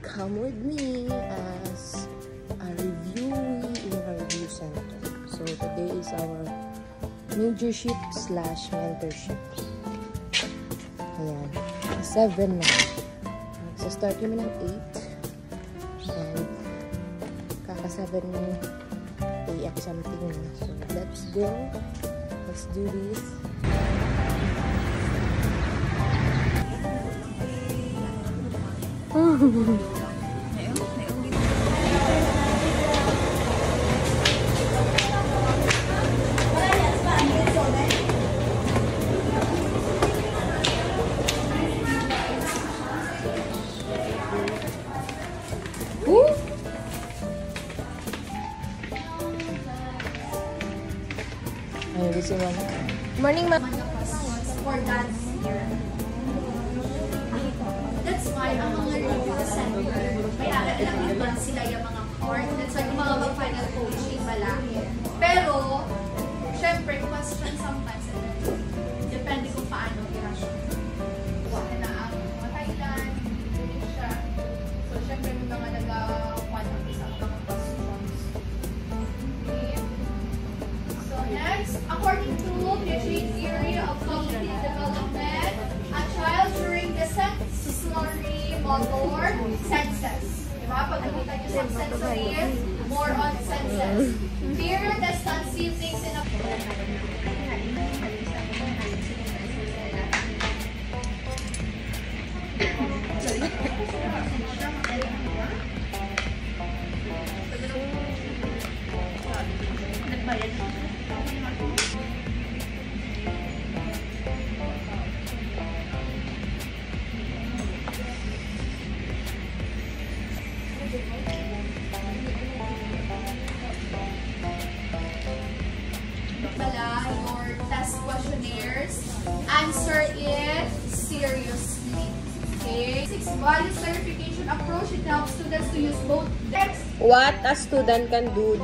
come with me as a reviewee in our review center. So today is our mentorship slash mentorship. Ayan. 7 na. So start kami ng 8. And kaka-7 AM something. So let's go. Let's do this. Morning, ma'am. For dance here. That's why ang mga review center, may alam naman sila yung mga court. That's why yung mga mag-final coaching pala. Pero, syempre, question sometimes, depende kung paano i-ration. Wala na ang mga Thailand, Indonesia. So, syempre, may mga nag-one of these ang mga questions. Okay. So, next, according to Piaget theory of cognitive development, a child during the sensory motor senses. Diba? Pag nakita nyo sa sensory, more on senses. Fear does not see things in a your test questionnaires. Answer it seriously. Okay. 6 values clarification approach. It helps students to use both text. What a student can do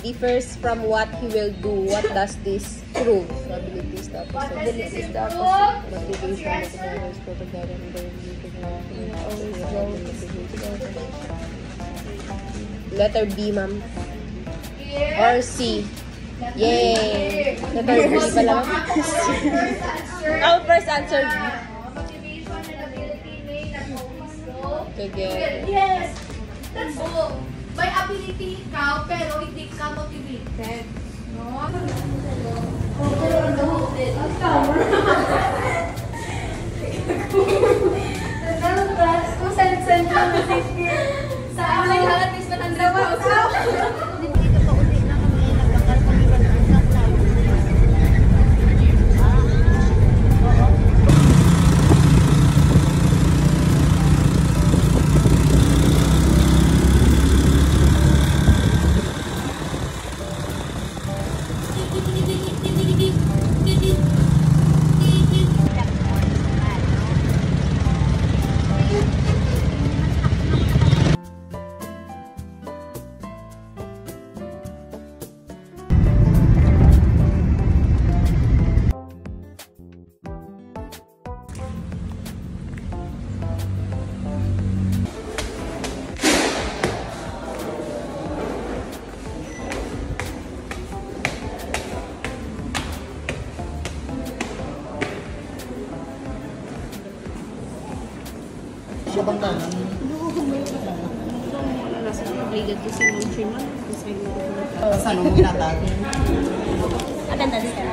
differs from what he will do. What does this prove? Abilities, tapos abilities, tapos motivation, letter B, ma'am. Or C. Yay! Letter B pala. Our first answer. Motivation and ability may not-focus go together. Yes! That's all. May ability ikaw, pero hindi ka motivated. No? Oh, pero ang dahotin. Ang camera. Kung send ka na sa amin, at least 100,000. Bang na? Saan mo ginatag? Aganda din ka.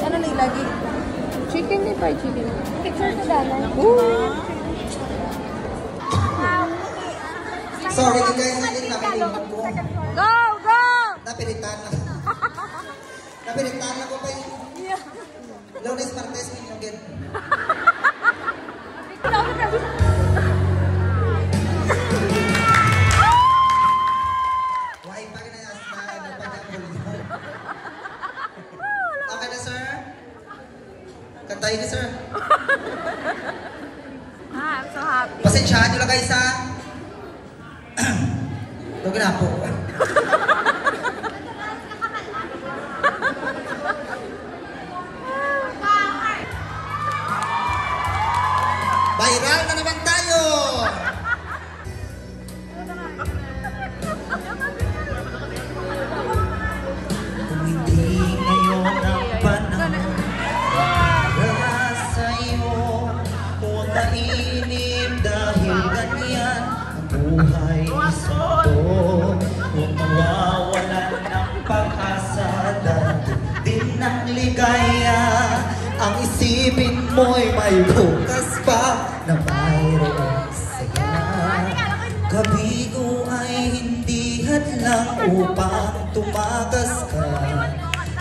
Ano na ilagi? Chicken ni fried chicken. Picture sa dalan. Sorry guys, hindi namin yung ko. Go! Go! Napilitan na. Napilitan na ko pa yung Lunes Martes ninyo again. Why pa rin na okay na sir? Kantahin na sir. I'm so happy. Pasensyahan nyo lang guys ha. Huwag na po. Viral na naman tayo! Kung hindi ngayon ang panahon para sa'yo, huwag mainip dahil ganyan ang buhay sa mundo. Huwag mawawalan ng pag-asa dahil din ng ligaya. Ang isipin mo'y may bukas pa na mayroong saya. Kabigo ay hindi hadlang upang tumakas ka.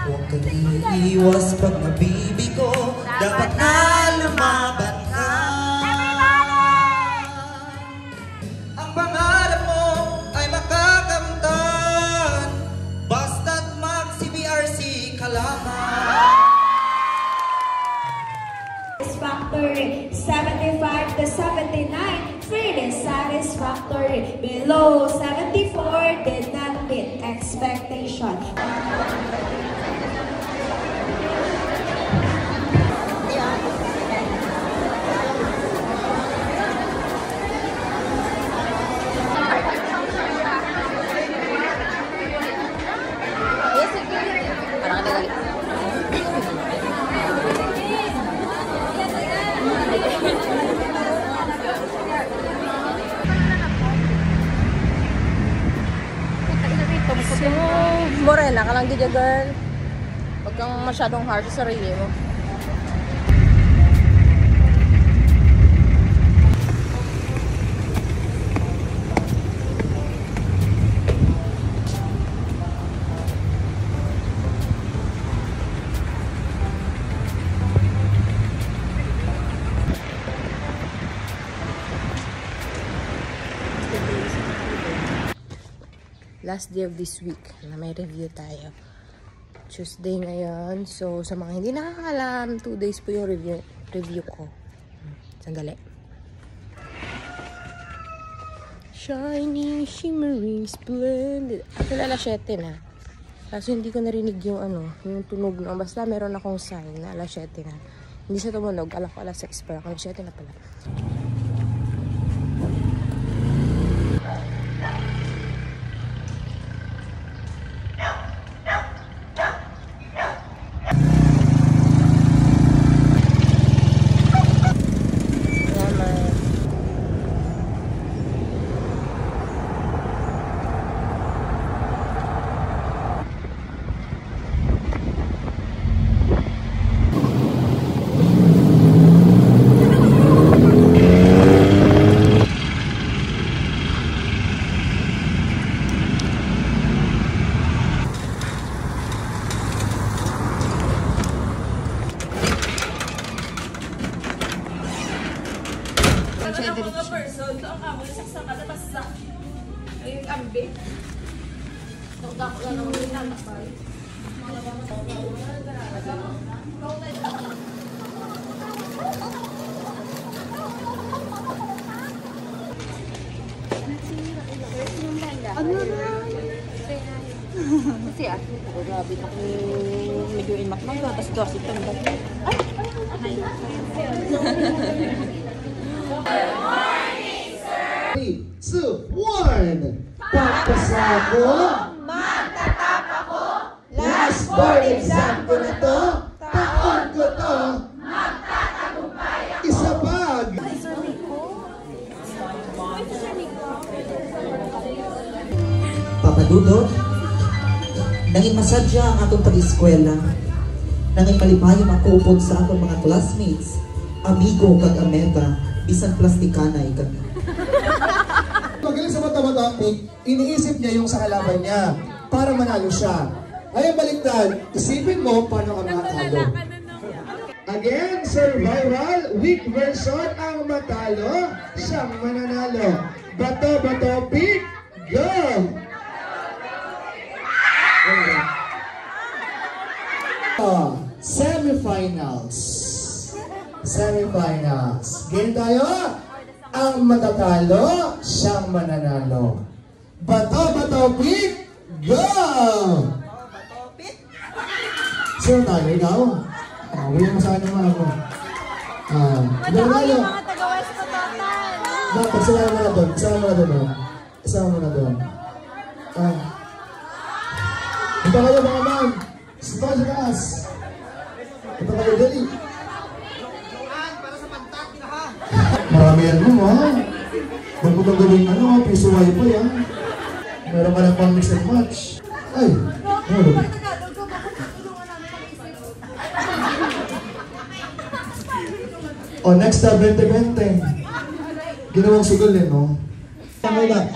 Huwag kang iiwas pag mabibigo, dapat na lumaban ka. Ang pangarap mo ay makakamtan, basta't mag-CBRC ka lamang. Satisfactory, 75 to 79, fairly satisfactory. Below 74 did not meet expectation. So, morena ka lang dyan, girl. Huwag kang masyadong harsh sa sarili mo. Last day of this week na may review tayo. Tuesday ngayon. So, sa mga hindi nakakalam, 2 days po yung review ko. Sandali. Shiny, shimmering, splendid. Actually, alas 7 na. Kaso hindi ko narinig yung yung tunog na. Basta meron akong sign na alas 7 na. Hindi siya tumunog. Alam ko alas 6 pa. Alas 7 na pala. Kasi grabe na kung medyo imak na yun. Tapos dosi ito. Ay! Good morning, sir! 3, 2, 1! Papasa ako! Magtatap ako! Last board exam ko na to! Taon ko to! Magtatagumpay ako! Isa bag! Papadudot, nanging masadya ang atong pag-eskwela, nanging malipayon ang kupod sa atong mga classmates, amigo kag ameta, bisan plastikanay kag. Magaling sa mata-mata, iniisip niya yung sa kalaban niya para manalo siya. Ay, baliktad, isipin mo paano ka matalo. Again, survival, weak version ang matalo, siyang mananalo. Bato, bato, pick, go! Semifinals. Semifinals. Game tayo. Ang matatalo, siyang mananalo. Bato, pick, go! Sino tayo? Ikaw? Huwag mo sa akin naman ako. Madako yung mga taga-West ko total. Dapat, isama mo na doon. Isama mo na doon. Ito kayo mga man. Ito kayo sa taas. Ito kayo, dali. Marami yan mo, ha? Bago kang gawin piso wifi, ha? Meron ka ng pang mix and match. Ay, meron. Next na, 2020. Ginawang sigol no? Talaga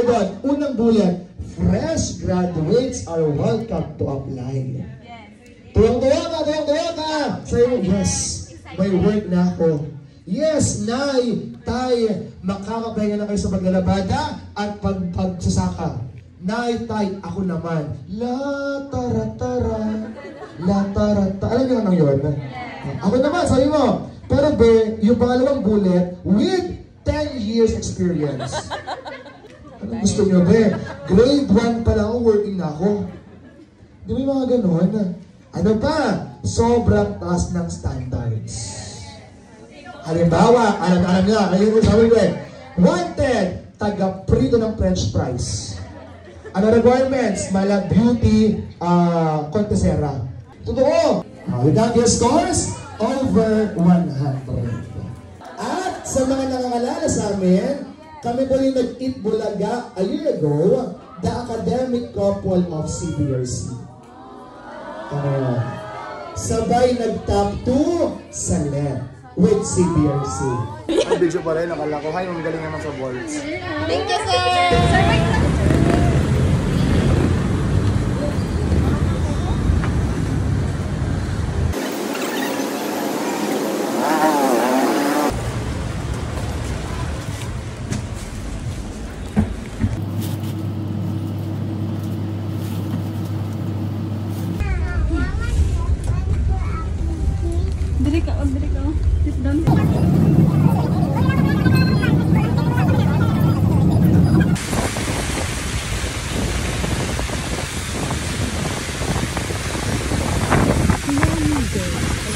doon, unang bullet, fresh graduates are welcome to apply. Tuwang-tuwa ka! Sabi mo, yes, may work na ako. Yes, Nay, Tay, makakapahinga na kayo sa paglalabada at pagsasaka. Nay, Tay, ako naman. La-tara-tara. Alam niyo anong yun? Ako naman, sabi mo. Pero be, yung pangalawang bullet, with 10 years experience. Anong gusto niyo, be? Grade 1 pa lang ako, working na ako. Di ba yung mga ganon? Ano pa? Sobrang taas ng standards. Halimbawa, alam niya, ngayon sabi ko wanted, taga-prito ng French fries. Ano requirements? Mala beauty, contesera. Totoo! We got your scores over 100. At sa mga nakakalala sa amin, kami po yung nag-eat bulaga a year ago, the academic couple of CBRC. Sabay nag-top 2 sa LEP with CBRC. Ang video pa rin, akala ko, hi, magaling naman sa boards. Thank you, sir! Diri ka. Sit down.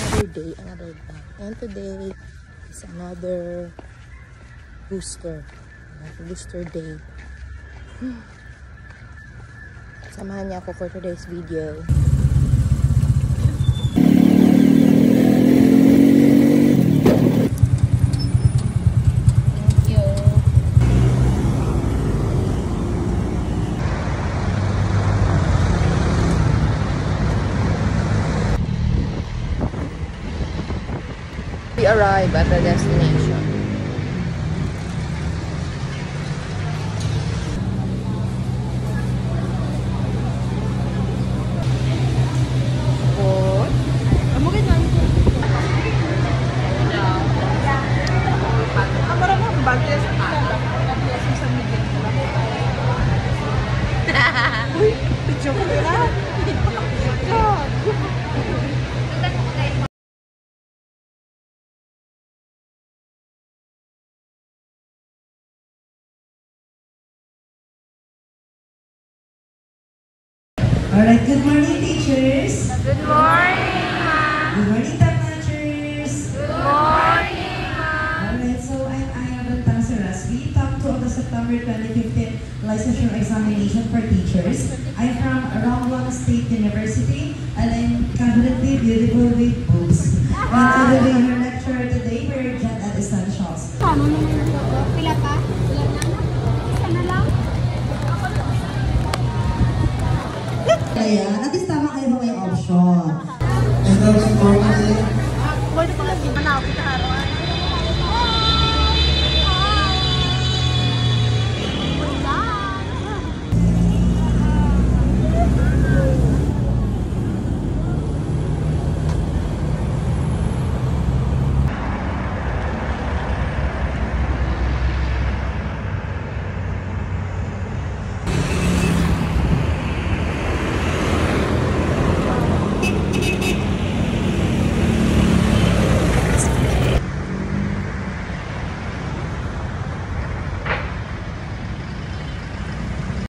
Another day. And today is another booster day. Samahan niya ako for today's video. We arrive at the destination. Alright, good morning, teachers. Good morning, ma'am. Good morning, top notchers. Good morning, ma'am. Alright, so I'm Aya Tanseras. We top 2 of the September 2015 licensure examination for teachers. I'm from Rangwang State University, and I'm confidently beautiful with boobs. And I will be your lecturer today for Jet at Essentials. Pila pa? Pila na? Isa na lang? Ayan, at least tama kayo may option. And most importantly,